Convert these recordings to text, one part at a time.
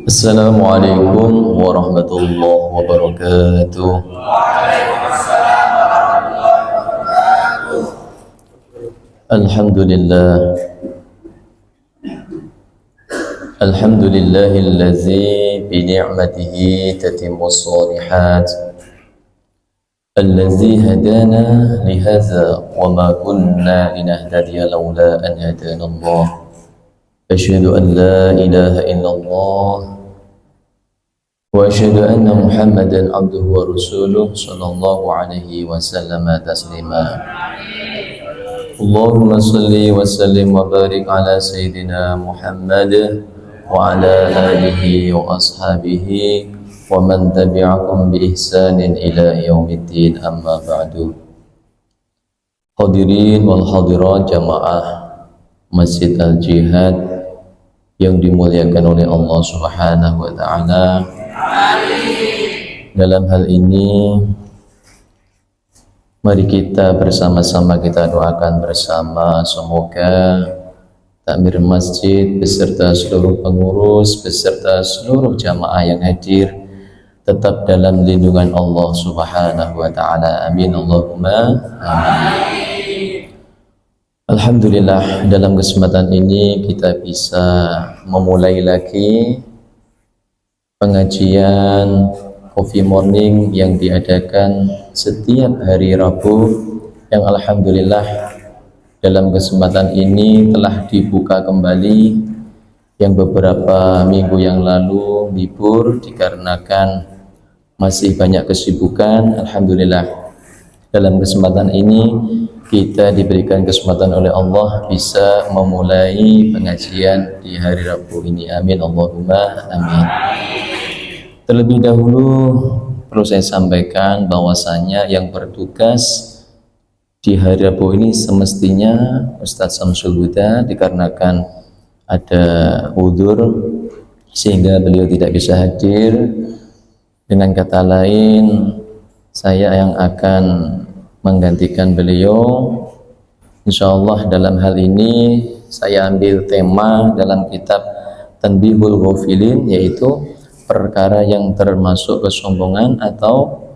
Assalamualaikum warahmatullahi wabarakatuh. Alhamdulillah. Alhamdulillahillazi bi ni'matihi tatimmus shalihat. Allazi hadana li hadza wa ma kunna linahtadiya laula an hadana Allah. Asyhadu an la ilaha illallah wa asyhadu anna Muhammadan abduhu wa rasuluh sallallahu alaihi wasallam taslima. Allahumma salli wa sallim wa barik ala sayyidina Muhammad wa ala alihi wa ashabihi wa man tabi'akum bi ihsanin ila yaumiddin, amma ba'du. Hadirin wal hadirat jamaah Masjid Al-Jihad yang dimuliakan oleh Allah Subhanahu wa taala. Dalam hal ini mari kita bersama-sama kita doakan bersama, semoga takmir masjid beserta seluruh pengurus beserta seluruh jamaah yang hadir tetap dalam lindungan Allah Subhanahu wa taala. Amin Allahumma amin. Alhamdulillah, dalam kesempatan ini kita bisa memulai lagi pengajian Coffee Morning yang diadakan setiap hari Rabu, yang alhamdulillah dalam kesempatan ini telah dibuka kembali, yang beberapa minggu yang lalu libur dikarenakan masih banyak kesibukan. Alhamdulillah dalam kesempatan ini kita diberikan kesempatan oleh Allah bisa memulai pengajian di hari Rabu ini. Amin Allahumma amin. Terlebih dahulu perlu saya sampaikan bahwasanya yang bertugas di hari Rabu ini semestinya Ustadz Samsul Huda, dikarenakan ada udzur sehingga beliau tidak bisa hadir. Dengan kata lain, saya yang akan menggantikan beliau. Insyaallah dalam hal ini saya ambil tema dalam kitab Tanbihul Ghafilin, yaitu perkara yang termasuk kesombongan atau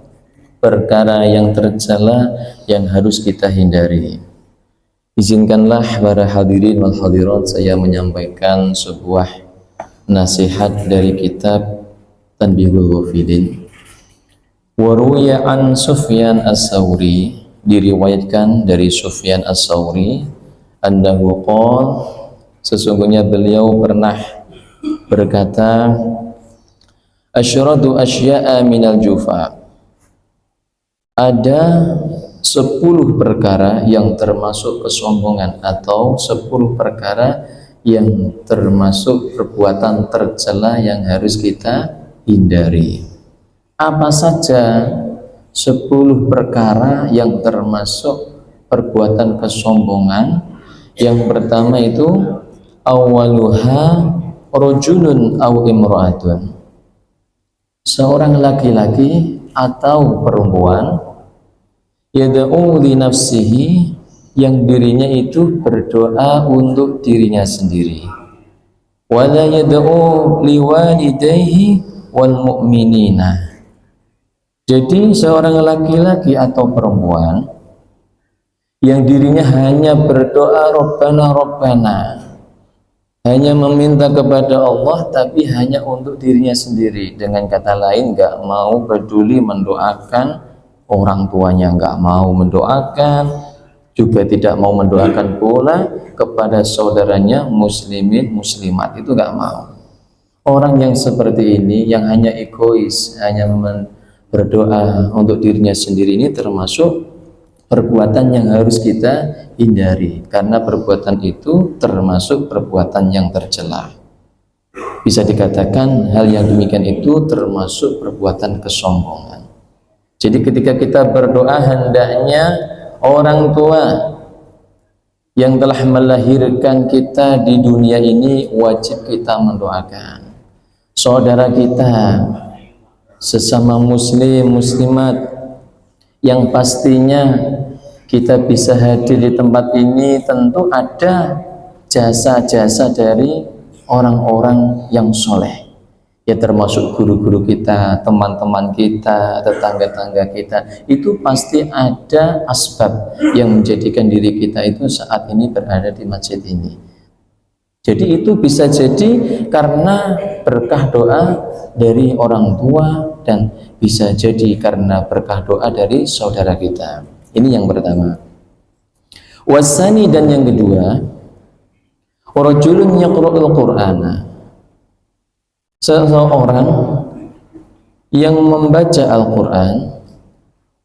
perkara yang tercela yang harus kita hindari. Izinkanlah para hadirin wal hadirat saya menyampaikan sebuah nasihat dari kitab Tanbihul Ghafilin. Waruya an Sufyan as-Sawri, diriwayatkan dari Sufyan as-Sawri, annahu qol, sesungguhnya beliau pernah berkata, asyradu asya'a minal jufa, ada 10 perkara yang termasuk kesombongan atau 10 perkara yang termasuk perbuatan tercela yang harus kita hindari. Apa saja 10 perkara yang termasuk perbuatan kesombongan? Yang pertama itu awaluha rajulun aw imra'atun, seorang laki-laki atau perempuan, yad'u li nafsihi, yang dirinya itu berdoa untuk dirinya sendiri, wala yad'u liwalidayhi wal mu'minina. Jadi seorang laki-laki atau perempuan yang dirinya hanya berdoa Rabbana Rabbana, hanya meminta kepada Allah tapi hanya untuk dirinya sendiri. Dengan kata lain, nggak mau peduli mendoakan orang tuanya, nggak mau mendoakan, juga tidak mau mendoakan pula kepada saudaranya muslimin muslimat, itu nggak mau. Orang yang seperti ini, yang hanya egois, hanya berdoa untuk dirinya sendiri, ini termasuk perbuatan yang harus kita hindari, karena perbuatan itu termasuk perbuatan yang tercela. Bisa dikatakan hal yang demikian itu termasuk perbuatan kesombongan. Jadi ketika kita berdoa, hendaknya orang tua yang telah melahirkan kita di dunia ini wajib kita mendoakan. Saudara kita, sesama muslim muslimat yang pastinya kita bisa hadir di tempat ini, tentu ada jasa-jasa dari orang-orang yang soleh Ya termasuk guru-guru kita, teman-teman kita, tetangga-tetangga kita, itu pasti ada asbab yang menjadikan diri kita itu saat ini berada di masjid ini. Jadi itu bisa jadi karena berkah doa dari orang tua, dan bisa jadi karena berkah doa dari saudara kita. Ini yang pertama. Wasani, dan yang kedua, rajulun yaqra'ul Qur'ana, seseorang yang membaca Al-Quran,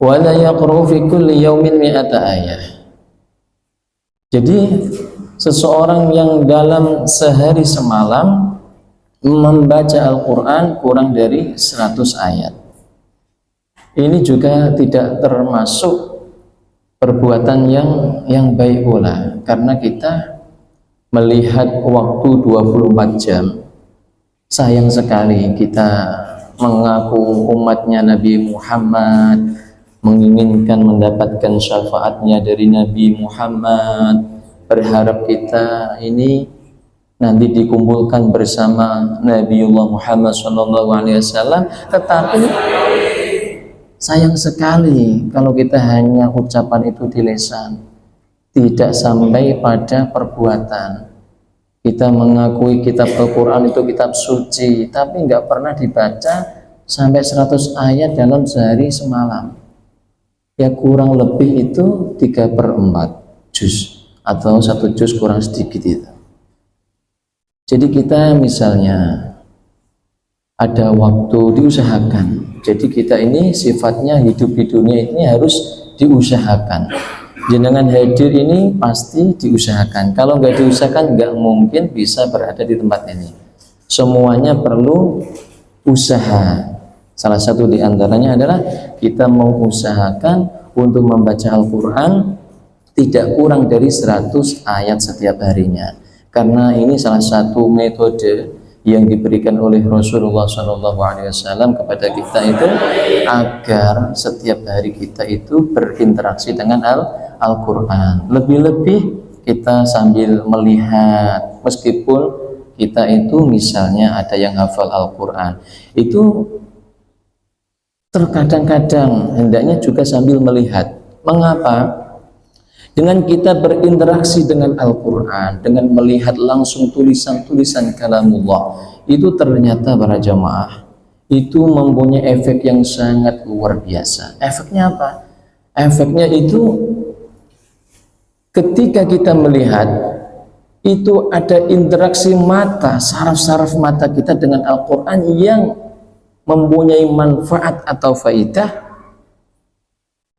wa la yaqra'u fi kulli yaumin mi'ata ayah. Jadi seseorang yang dalam sehari semalam membaca Al-Quran kurang dari 100 ayat. Ini juga tidak termasuk perbuatan yang baik pula, karena kita melihat waktu 24 jam. Sayang sekali kita mengaku umatnya Nabi Muhammad, menginginkan mendapatkan syafaatnya dari Nabi Muhammad, berharap kita ini nanti dikumpulkan bersama Nabiullah Muhammad SAW, tetapi sayang sekali kalau kita hanya ucapan itu di lisan, tidak sampai pada perbuatan. Kita mengakui kitab Al-Quran itu kitab suci, tapi nggak pernah dibaca sampai 100 ayat dalam sehari semalam. Ya kurang lebih itu 3/4 juz, atau 1 juz kurang sedikit itu. Jadi kita misalnya ada waktu, diusahakan. Jadi kita ini sifatnya hidup di dunia ini harus diusahakan. Jenengan hadir ini pasti diusahakan. Kalau nggak diusahakan, nggak mungkin bisa berada di tempat ini. Semuanya perlu usaha. Salah satu di antaranya adalah kita mengusahakan untuk membaca Al-Quran tidak kurang dari 100 ayat setiap harinya. Karena ini salah satu metode yang diberikan oleh Rasulullah SAW kepada kita itu, agar setiap hari kita itu berinteraksi dengan Al-Quran. Lebih-lebih kita sambil melihat, meskipun kita itu misalnya ada yang hafal Al-Quran, itu terkadang-kadang hendaknya juga sambil melihat. Mengapa? Dengan kita berinteraksi dengan Al-Quran, dengan melihat langsung tulisan-tulisan kalamullah, itu ternyata para jamaah itu mempunyai efek yang sangat luar biasa. Efeknya apa? Efeknya itu ketika kita melihat, itu ada interaksi mata, saraf-saraf mata kita dengan Al-Quran yang mempunyai manfaat atau faidah.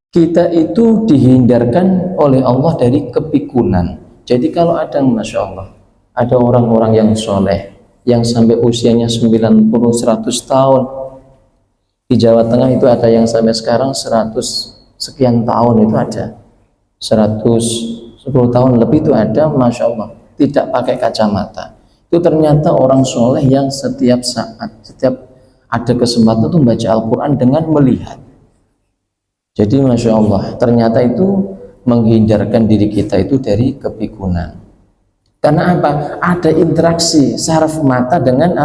Kita itu dihindarkan oleh Allah dari kepikunan. Jadi kalau ada, Masya Allah, ada orang-orang yang soleh, yang sampai usianya 90-100 tahun, di Jawa Tengah itu ada yang sampai sekarang 100 sekian tahun, itu ada 110 tahun lebih itu ada, Masya Allah, tidak pakai kacamata. Itu ternyata orang soleh yang setiap saat, setiap ada kesempatan itu membaca Al-Quran dengan melihat. Jadi Masya Allah, ternyata itu menghindarkan diri kita itu dari kepikunan. Karena apa? Ada interaksi saraf mata dengan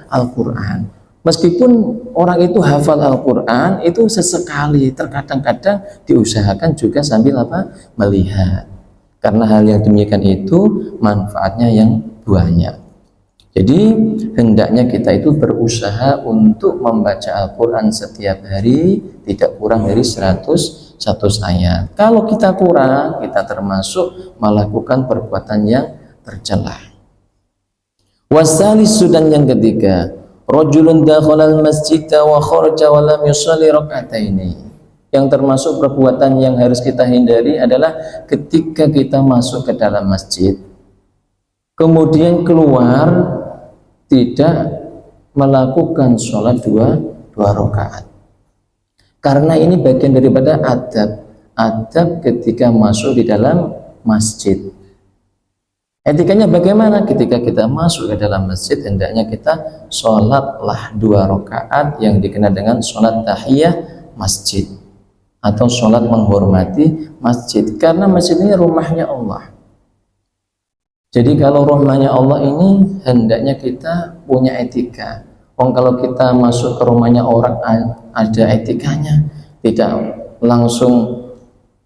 Al-Quran. Meskipun orang itu hafal Al-Quran, itu sesekali, terkadang-kadang diusahakan juga sambil apa? Melihat. Karena hal yang demikian itu manfaatnya yang banyak. Jadi hendaknya kita itu berusaha untuk membaca Al-Quran setiap hari tidak kurang dari 100 ayat. Kalau kita kurang, kita termasuk melakukan perbuatan yang tercela. Wasalisu, dan yang ketiga, rajulun dakhalal masjid wa kharaja wa lam yusalli rak'ataini. Yang termasuk perbuatan yang harus kita hindari adalah ketika kita masuk ke dalam masjid, kemudian keluar tidak melakukan sholat dua rakaat. Karena ini bagian daripada adab ketika masuk di dalam masjid. Etikanya bagaimana? Ketika kita masuk ke dalam masjid, hendaknya kita sholatlah 2 rakaat yang dikenal dengan sholat tahiyah masjid, atau sholat menghormati masjid. Karena masjid ini rumahnya Allah. Jadi kalau rumahnya Allah ini hendaknya kita punya etika Wong kalau kita masuk ke rumahnya orang ada etikanya, tidak langsung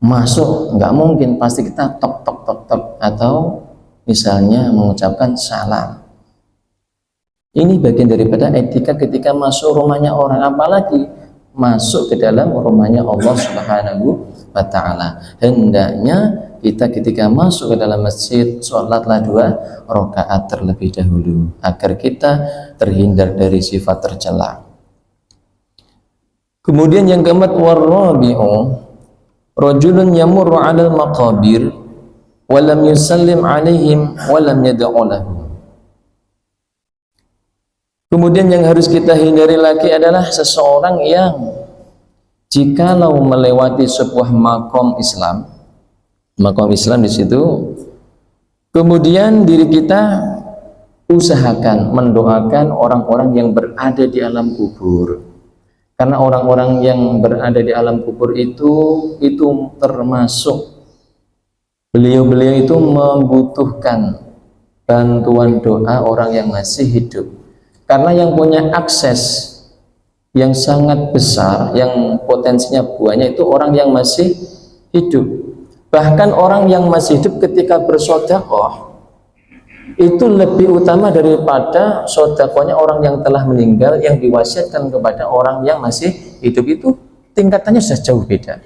masuk, nggak mungkin, pasti kita tok tok tok tok atau misalnya mengucapkan salam. Ini bagian daripada etika ketika masuk rumahnya orang, apalagi masuk ke dalam rumahnya Allah Subhanahu wa ta'ala. Hendaknya kita ketika masuk ke dalam masjid, sholatlah 2 rakaat terlebih dahulu agar kita terhindar dari sifat tercela. Kemudian yang keempat, warabi'u rajulun yamurru 'alal maqabir wa lam yusallim 'alaihim wa lam yad'u lahum. Kemudian yang harus kita hindari lagi adalah seseorang yang jikalau melewati sebuah makom Islam di situ, kemudian diri kita usahakan mendoakan orang-orang yang berada di alam kubur, karena orang-orang yang berada di alam kubur itu termasuk beliau-beliau itu membutuhkan bantuan doa orang yang masih hidup. Karena yang punya akses yang sangat besar, yang potensinya banyak itu orang yang masih hidup. Bahkan orang yang masih hidup ketika bersedekah itu lebih utama daripada sedekahnya orang yang telah meninggal, yang diwasiatkan kepada orang yang masih hidup, itu tingkatannya sudah jauh beda.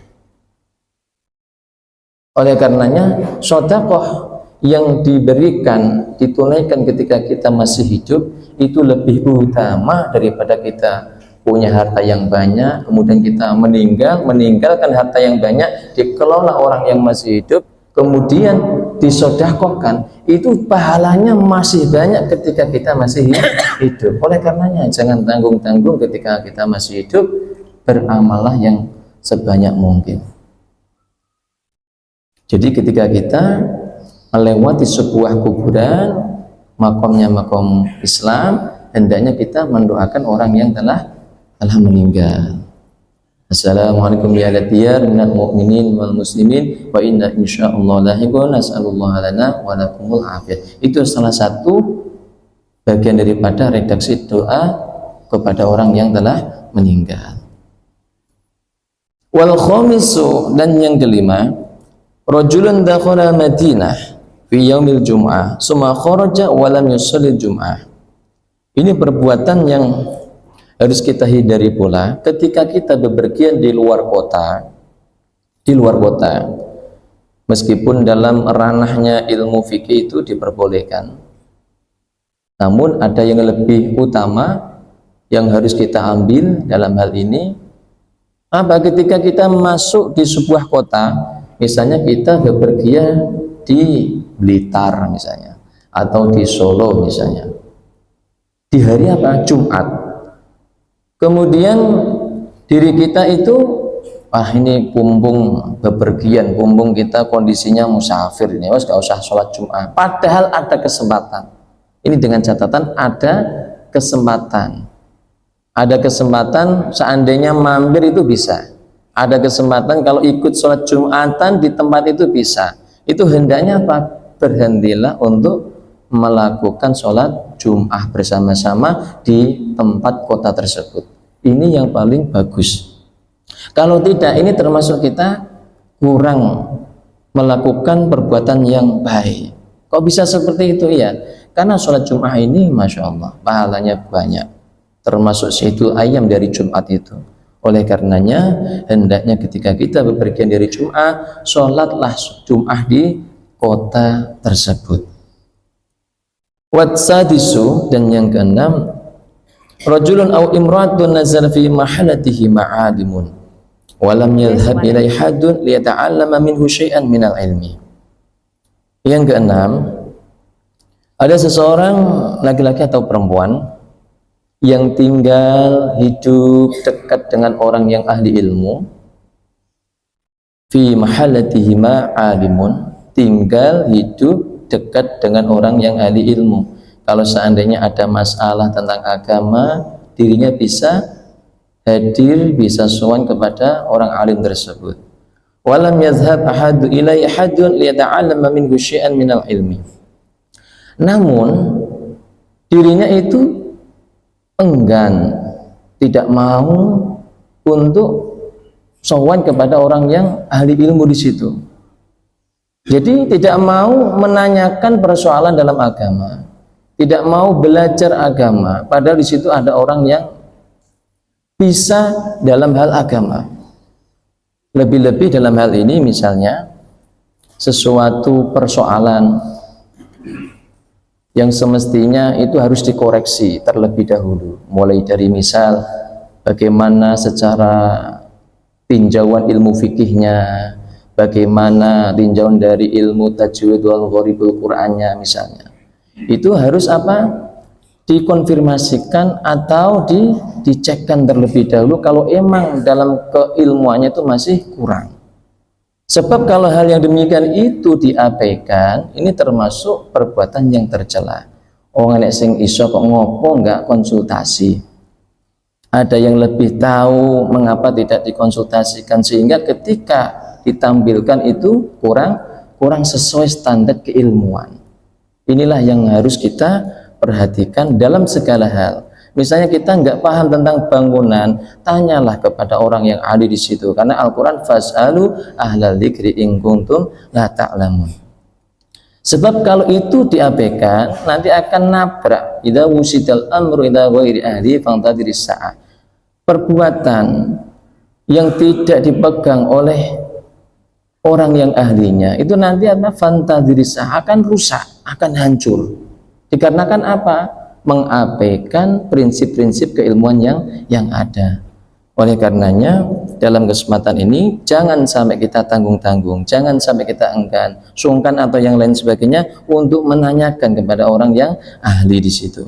Oleh karenanya sedekah yang diberikan, ditunaikan ketika kita masih hidup itu lebih utama daripada kita punya harta yang banyak, kemudian kita meninggalkan harta yang banyak, dikelola orang yang masih hidup, kemudian disedekahkan, itu pahalanya masih banyak ketika kita masih hidup. Oleh karenanya jangan tanggung-tanggung ketika kita masih hidup, beramallah yang sebanyak mungkin. Jadi ketika kita melewati sebuah kuburan, makomnya makom Islam, hendaknya kita mendoakan orang yang telah meninggal. Assalamualaikum ya latiyar minal mu'minin wal muslimin wa inna insyaallah lahiqun, nas'alullah lana wa lakumul afiyah. Itu salah satu bagian daripada redaksi doa kepada orang yang telah meninggal. Wal khamisu, dan yang kelima, rajulun dakhala Madinah fi yaumil jum'ah summa kharaja wa lam yusalli jum'ah. Ini perbuatan yang harus kita hindari pula ketika kita bepergian di luar kota, meskipun dalam ranahnya ilmu fikih itu diperbolehkan, namun ada yang lebih utama yang harus kita ambil dalam hal ini. Ketika kita masuk di sebuah kota, misalnya kita bepergian di Blitar misalnya, atau di Solo misalnya, di hari apa? Jumat. Kemudian diri kita itu, ini bepergian, kita kondisinya musafir, ini gak usah sholat Jumat. Padahal ada kesempatan. Ini dengan catatan ada kesempatan. Ada kesempatan seandainya mampir itu bisa. Ada kesempatan kalau ikut sholat Jumatan di tempat itu bisa. Itu hendaknya apa? Berhentilah untuk melakukan sholat Jum'ah bersama-sama di tempat kota tersebut. Ini yang paling bagus. Kalau tidak, ini termasuk kita kurang melakukan perbuatan yang baik. Kok bisa seperti itu ya? Karena sholat Jum'ah ini Masya Allah pahalanya banyak, termasuk Sayyidul Ayyam dari Jumat itu. Oleh karenanya hendaknya ketika kita bepergian dari Jum'ah, sholatlah Jum'ah di kota tersebut. Watsadisu, dan yang keenam, rajulun aw imra'atun nazala fi mahalatihi ma'alimun wa lam yadhhab ilai hadun liyata'allama minhu syai'an minal ilmi. Yang keenam, ada seseorang laki-laki atau perempuan yang tinggal hidup dekat dengan orang yang ahli ilmu, fi mahalatihi ma'alimun, tinggal hidup dekat dengan orang yang ahli ilmu. Kalau seandainya ada masalah tentang agama, dirinya bisa hadir, bisa sowan kepada orang alim tersebut. Walam yazhab ahadu ilai ahadun liyata'allama minhu syai'an minal ilmi. Namun dirinya itu enggan, tidak mau untuk sowan kepada orang yang ahli ilmu di situ. Jadi tidak mau menanyakan persoalan dalam agama, tidak mau belajar agama, padahal di situ ada orang yang bisa dalam hal agama. Lebih-lebih dalam hal ini misalnya sesuatu persoalan yang semestinya itu harus dikoreksi terlebih dahulu, mulai dari misal bagaimana secara tinjauan ilmu fikihnya, bagaimana tinjauan dari ilmu tajwid wal gharibul Qur'annya misalnya, itu harus apa? Dikonfirmasikan atau dicekkan terlebih dahulu kalau emang dalam keilmuannya itu masih kurang. Sebab kalau hal yang demikian itu diabaikan, ini termasuk perbuatan yang tercela. Orang nek sing iso kok ngopo enggak konsultasi. Ada yang lebih tahu, mengapa tidak dikonsultasikan, sehingga ketika ditampilkan itu kurang sesuai standar keilmuan. Inilah yang harus kita perhatikan dalam segala hal. Misalnya kita nggak paham tentang bangunan, tanyalah kepada orang yang ahli di situ. Karena Al-Quran fas'alu ahlal dzikri in kuntum la ta'lamun. Sebab kalau itu diabaikan, nanti akan nabrak. Idza wusidal amru ila ghairi ahli fantadiris sa'ah. Perbuatan yang tidak dipegang oleh orang yang ahlinya itu nanti fantadiris sa'ah akan rusak, akan hancur. Dikarenakan apa? Mengabaikan prinsip-prinsip keilmuan yang ada. Oleh karenanya dalam kesempatan ini jangan sampai kita tanggung-tanggung, jangan sampai kita enggan, sungkan atau yang lain sebagainya untuk menanyakan kepada orang yang ahli di situ.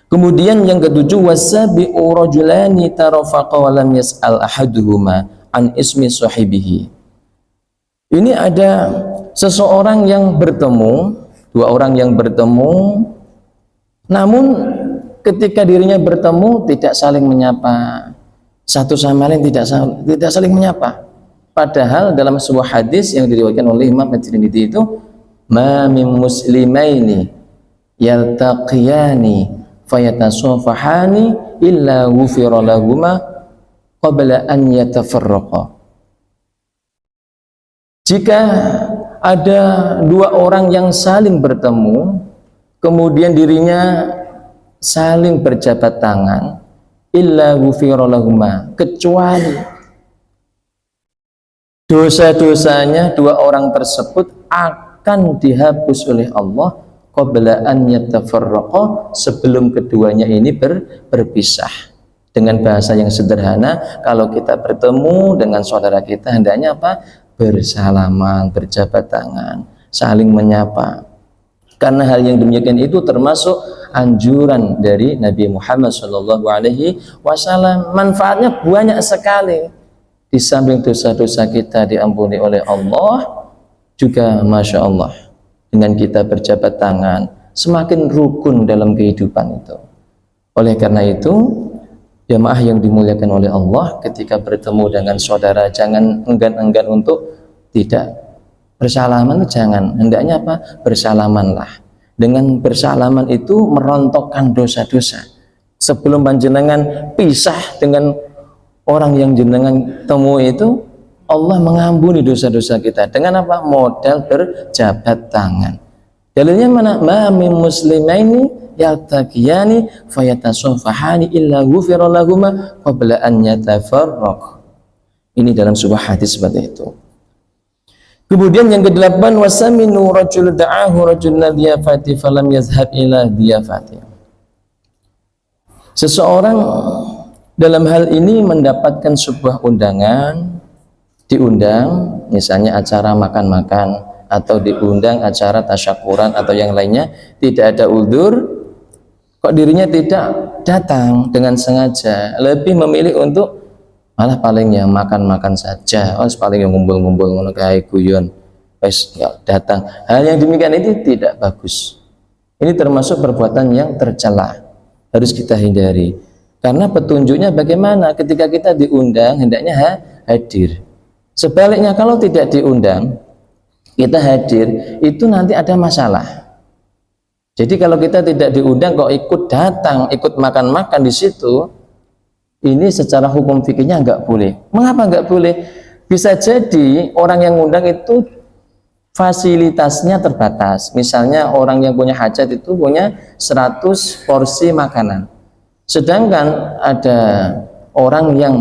Kemudian yang ketujuh, wasabi'u rajulani tarafaqa wa lam yas'al ahaduhuma an ismi sahibihi. Ini ada seseorang yang bertemu, dua orang yang bertemu, namun ketika dirinya bertemu tidak saling menyapa, satu sama lain tidak saling menyapa. Padahal dalam sebuah hadis yang diriwayatkan oleh Imam At-Tirmidzi itu, ma min muslimaini yaltaqiyani fayatasafahani illa ghufira lahuma qabla an yatafarraqa. Jika ada dua orang yang saling bertemu, kemudian dirinya saling berjabat tangan, illa ghufira lahuma, kecuali dosa-dosanya dua orang tersebut akan dihapus oleh Allah qabla an yatafarraqa, sebelum keduanya ini berpisah. Dengan bahasa yang sederhana, kalau kita bertemu dengan saudara kita hendaknya apa? Bersalaman, berjabat tangan, saling menyapa. Karena hal yang demikian itu termasuk anjuran dari Nabi Muhammad SAW. Manfaatnya banyak sekali. Di samping dosa-dosa kita diampuni oleh Allah, juga Masya Allah, dengan kita berjabat tangan semakin rukun dalam kehidupan itu. Oleh karena itu, jamaah yang dimuliakan oleh Allah, ketika bertemu dengan saudara jangan enggan-enggan untuk tidak bersalaman, jangan. Hendaknya apa? Bersalamanlah. Dengan bersalaman itu merontokkan dosa-dosa. Sebelum panjenengan pisah dengan orang yang jenengan temui itu, Allah mengampuni dosa-dosa kita. Dengan apa? Modal berjabat tangan. Dalilnya mana? Ma min muslimaini yaltaqiyani fayatasafahani illa ghufira lahuma qabla an yatafarraq. Ini dalam sebuah hadis seperti itu. Kemudian yang ke-8, wasaminu rajul da'ahu rajulun diyafati falam yazhab ila diyafati. Seseorang dalam hal ini mendapatkan sebuah undangan, diundang misalnya acara makan-makan atau diundang acara tasyakuran atau yang lainnya, tidak ada uzur, kok dirinya tidak datang dengan sengaja, lebih memilih untuk malah paling yang makan-makan saja, paling yang ngumpul-ngumpul ngono kae guyon, wis enggak datang. Hal yang demikian itu tidak bagus. Ini termasuk perbuatan yang tercela, harus kita hindari. Karena petunjuknya bagaimana? Ketika kita diundang hendaknya hadir. Sebaliknya kalau tidak diundang, kita hadir, itu nanti ada masalah. Jadi kalau kita tidak diundang kok ikut datang, ikut makan-makan di situ, ini secara hukum fikihnya nggak boleh. Mengapa nggak boleh? Bisa jadi orang yang ngundang itu fasilitasnya terbatas. Misalnya orang yang punya hajat itu punya 100 porsi makanan. Sedangkan ada orang yang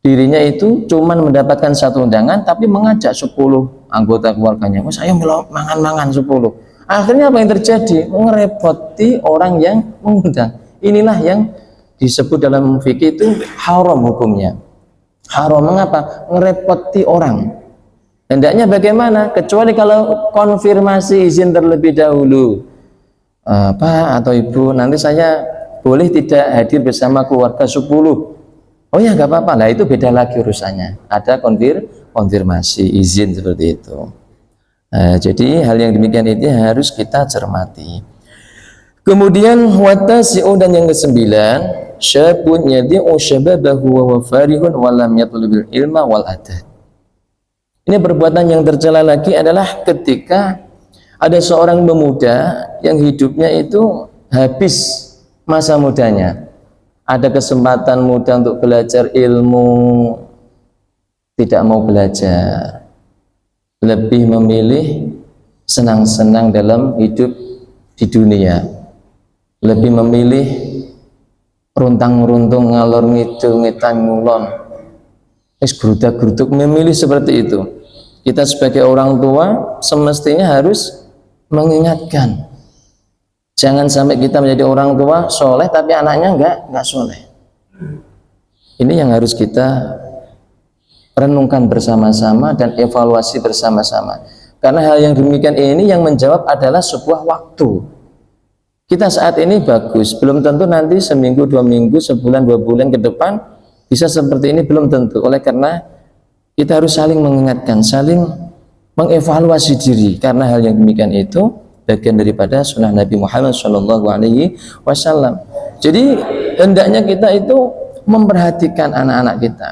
dirinya itu cuman mendapatkan satu undangan tapi mengajak 10 anggota keluarganya. Oh, saya mau mangan-mangan 10. Akhirnya apa yang terjadi? Ngerepoti orang yang mengundang. Inilah yang disebut dalam fikih itu haram hukumnya. Haram mengapa? Ngerepoti orang. Hendaknya bagaimana? Kecuali kalau konfirmasi izin terlebih dahulu. Pak atau Ibu, nanti saya boleh tidak hadir bersama keluarga 10. Oh ya nggak apa-apa lah, itu beda lagi urusannya. Ada konfirmasi izin seperti itu. Jadi hal yang demikian itu harus kita cermati. Kemudian watasi'u dan yang kesembilan, syabun yadi'u syababahu wa farihun wa lam yatlubil ilma wal adad. Ini perbuatan yang tercela lagi adalah ketika ada seorang pemuda yang hidupnya itu habis masa mudanya. Ada kesempatan muda untuk belajar ilmu, tidak mau belajar. Lebih memilih senang-senang dalam hidup di dunia, lebih memilih runtang-runtung ngalor ngidul ngetan ngulon, gerudak-geruduk, memilih seperti itu. Kita sebagai orang tua semestinya harus mengingatkan, jangan sampai kita menjadi orang tua soleh tapi anaknya enggak soleh. Ini yang harus kita renungkan bersama-sama dan evaluasi bersama-sama. Karena hal yang demikian ini yang menjawab adalah sebuah waktu. Kita saat ini bagus, belum tentu nanti seminggu, 2 minggu, sebulan, 2 bulan ke depan bisa seperti ini, belum tentu. Oleh karena kita harus saling mengingatkan, saling mengevaluasi diri. Karena hal yang demikian itu bagian daripada sunnah Nabi Muhammad SAW. Jadi hendaknya kita itu memperhatikan anak-anak kita.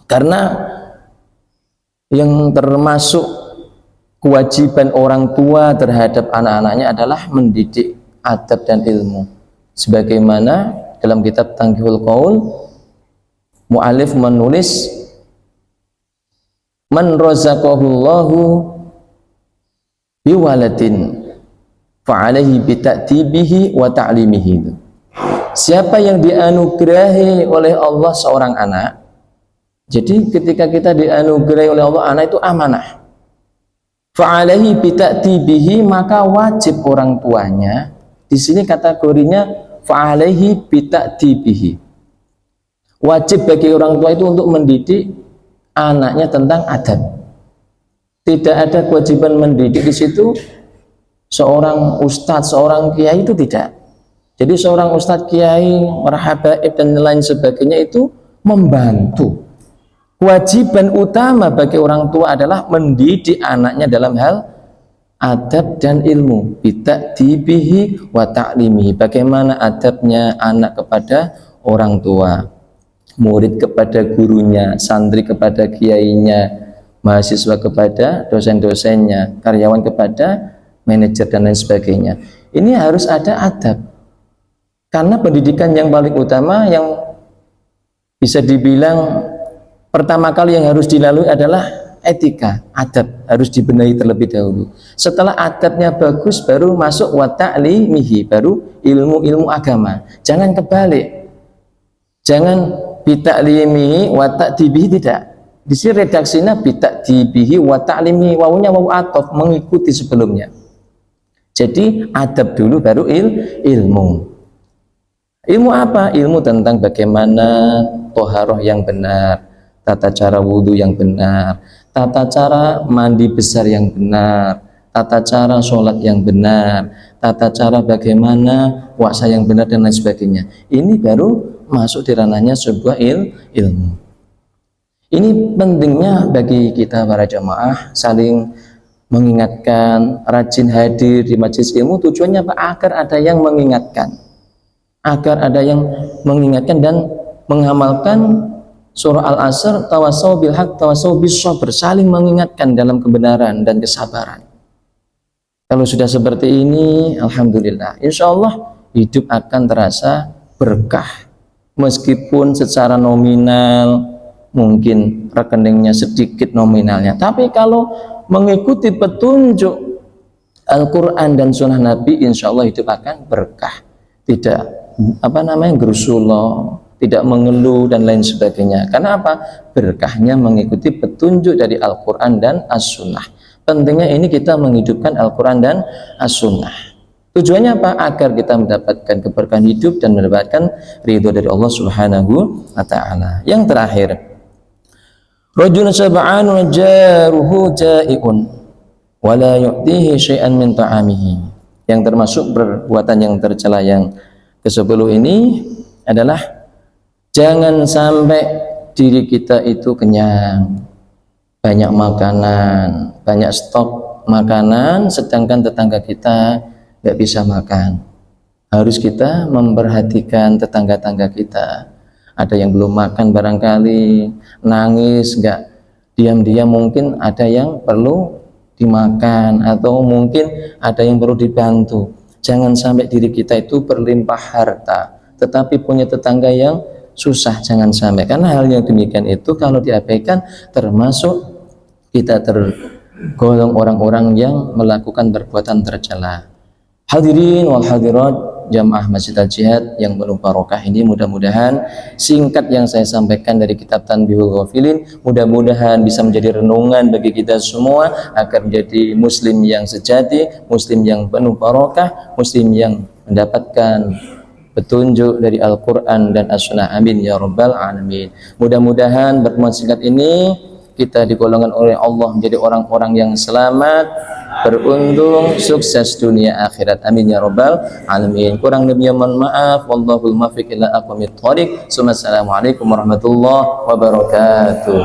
Karena yang termasuk kewajiban orang tua terhadap anak-anaknya adalah mendidik adab dan ilmu. Sebagaimana dalam kitab Tanqihul Qaul, mu'alif menulis, man razaqahullahu biwaladin fa'alaihi bita'tibihi wa ta'limihi. Siapa yang dianugerahi oleh Allah seorang anak, jadi ketika kita dianugerahi oleh Allah anak itu amanah, fa'alaihi bita'tibihi, maka wajib orang tuanya, di sini kategorinya fa'alaihi bita'tibihi, wajib bagi orang tua itu untuk mendidik anaknya tentang adab. Tidak ada kewajiban mendidik di situ seorang ustadz, seorang kiai, itu tidak. Jadi seorang ustadz, kiai, marhabaib dan lain sebagainya itu membantu. Kewajiban utama bagi orang tua adalah mendidik anaknya dalam hal adab dan ilmu, bita'tibihi wa ta'limihi. Bagaimana adabnya anak kepada orang tua, murid kepada gurunya, santri kepada kiainya, mahasiswa kepada dosen-dosennya, karyawan kepada manajer dan lain sebagainya. Ini harus ada adab. Karena pendidikan yang paling utama, yang bisa dibilang pertama kali yang harus dilalui adalah etika, adab, harus dibenahi terlebih dahulu. Setelah adabnya bagus, baru masuk wa ta'limihi, baru ilmu-ilmu agama. Jangan kebalik. Jangan bita'limihi wa ta'dibihi, tidak. Di sini redaksinya bita'dibihi wa ta'limihi, wawunya wawu ataf, mengikuti sebelumnya. Jadi adab dulu baru ilmu. Ilmu apa? Ilmu tentang bagaimana toharoh yang benar, tata cara wudhu yang benar, tata cara mandi besar yang benar, tata cara sholat yang benar, tata cara bagaimana puasa yang benar dan lain sebagainya. Ini baru masuk di ranahnya sebuah ilmu. Ini pentingnya bagi kita para jamaah saling mengingatkan, rajin hadir di majelis ilmu. Tujuannya apa? Agar ada yang mengingatkan, agar ada yang mengingatkan dan mengamalkan surah Al-Asr, tawassaw bil haq, tawassaw bis sabr, saling mengingatkan dalam kebenaran dan kesabaran. Kalau sudah seperti ini, alhamdulillah, insya Allah hidup akan terasa berkah. Meskipun secara nominal mungkin rekeningnya sedikit nominalnya, tapi kalau mengikuti petunjuk Al-Quran dan Sunnah Nabi, insya Allah hidup akan berkah. Tidak gerusullah, tidak mengeluh dan lain sebagainya. Karena apa? Berkahnya mengikuti petunjuk dari Al-Quran dan As-Sunnah. Pentingnya ini kita menghidupkan Al-Quran dan As-Sunnah. Tujuannya apa? Agar kita mendapatkan keberkahan hidup dan mendapatkan ridho dari Allah Subhanahu wa Ta'ala. Yang terakhir, rajulun syab'an wa jaruhu ja'iun wa la yu'tihi syai'an min ta'amihi. Yang termasuk perbuatan yang tercela yang ke-10 ini adalah jangan sampai diri kita itu kenyang, banyak makanan, banyak stok makanan, sedangkan tetangga kita nggak bisa makan. Harus kita memperhatikan tetangga-tetangga kita. Ada yang belum makan barangkali, nangis, nggak diam-diam, mungkin ada yang perlu dimakan, atau mungkin ada yang perlu dibantu. Jangan sampai diri kita itu berlimpah harta, tetapi punya tetangga yang susah, jangan sampai. Karena hal yang demikian itu kalau diabaikan termasuk kita tergolong orang-orang yang melakukan perbuatan tercela. Hadirin wal hadirat jamaah Masjid Al-Jihad yang penuh barokah ini, mudah-mudahan singkat yang saya sampaikan dari kitab Tanbihul Ghafilin mudah-mudahan bisa menjadi renungan bagi kita semua agar menjadi muslim yang sejati, muslim yang penuh barokah, muslim yang mendapatkan petunjuk dari Al-Quran dan As-Sunnah. Amin ya rabbal alamin. Mudah-mudahan pertemuan singkat ini kita digolongkan oleh Allah menjadi orang-orang yang selamat, beruntung, sukses dunia akhirat. Amin ya rabbal alamin. Kurang lebihnya mohon maaf. Wallahul muwaffiq ila aqwamit thoriq. Assalamualaikum warahmatullahi wabarakatuh.